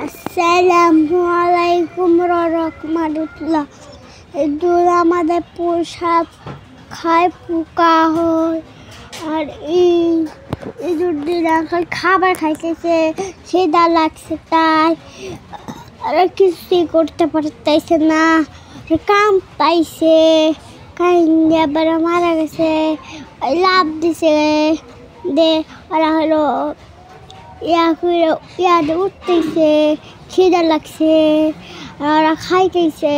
আসসালামু আলাইকুম রাহমাতুল্লাহ। ইঁদুর আমাদের পোশাক খায়, পোকা হয়, আর ইঁদুর দিন খাবার খাইতেছে, খিদা লাগছে, তাই আর কিছুই করতে পারতেছে না, কাম পাইছে, কাহিনী আবার মারা গেছে, লাভ দিছে দে ওরা হলো ইয়াদে উঠতেছে, খিদা লাগছে, ওরা খাইতেছে,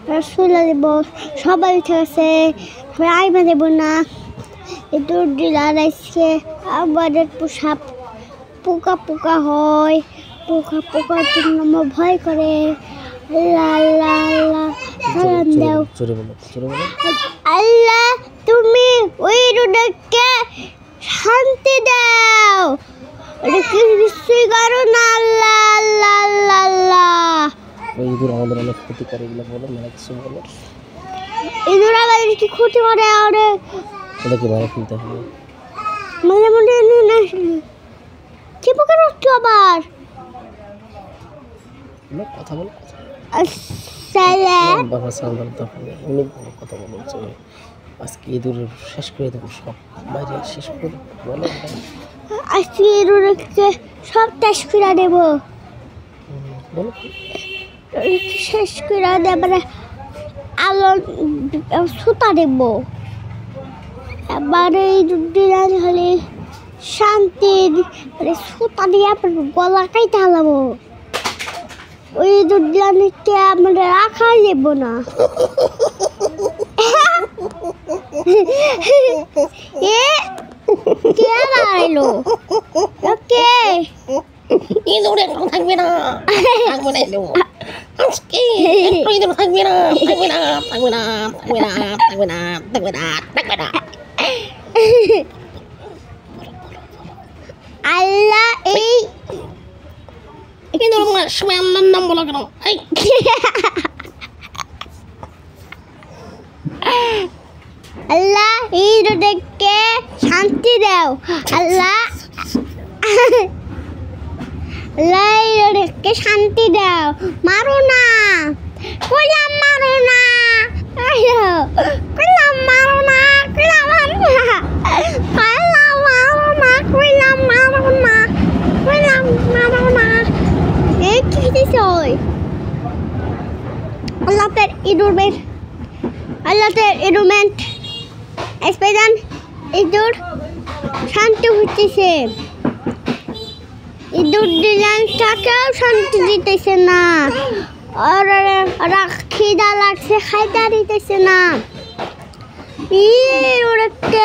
ওরা শুলে দেব, সবাই উঠে গেছে, আইবা দেব না, ইঁদুর দিলার আজকে আমাদের পোশাক পোকা পোকা হয়, পোকার জন্য আমার ভয় করে। আল্লাহ তুমি ওই ইঁদুরকে শান্তি দাও, কিছুই করো না, আল্লাহ আল্লাহ আল্লাহ আল্লাহ। ইঁদুর আমাদের অনেক ক্ষতি করে, এগুলো বলো না, কিছু বলো। ইঁদুর আমাদের কি ক্ষতি করে? ওদেরকে মারা ফেলতে হবে মাঝে মাঝে কি পোকা রক্ত আবার কথা বলো। বাবা সান্দাল তখন অনেক বড় কথা বলছে, আজকে ইঁদুর শেষ করে দেবো, সব বাইরে শেষ করে বলো। আজকে ইঁদুরকে সব শেষ করে দেবো, শেষ করে দেবার আলো সুতা দেব, এবারে ইঁদুর দিন হলে শান্তি সুতা দিয়ে গলা কাইতে হালাবো, ওই ইঁদুর দিনকে আমরা রাখা যাব না। কে বাড়াইলো? কে ইঁদুর একটু থাকবে না, থাকবে না আজকে একটু ইঁদুর থাকবে না, থাকবে না, থাকবে না, থাকবে না, থাকবে না, থাকবে না, থাকবে না। আল্লাহ এই ইঁদুর সময় আল্লাহর নাম বলো কেন? আল্লাহ ইঁদুরকে শান্তি দাও, আল্লাহ আল্লাহ ইঁদুরকে শান্তি দাও, মারো না, কইলাম মারো না, কইলাম মারো না, কইলাম মারো না, কইলাম মারো না, কইলাম মারো না, কইলাম মারো না। এই কি দিছো? আল্লাহর ইঁদুরমেন্ট, আল্লাহর ইঁদুরমেন্ট স্পাইডার ইঁদুর শান্তি হচ্ছে, ইঁদুর দিলানটাকেও শান্তি দিতেছে না, ওরা খিদা লাগছে, খাইতে দিতেছে না, ইঁদুরকে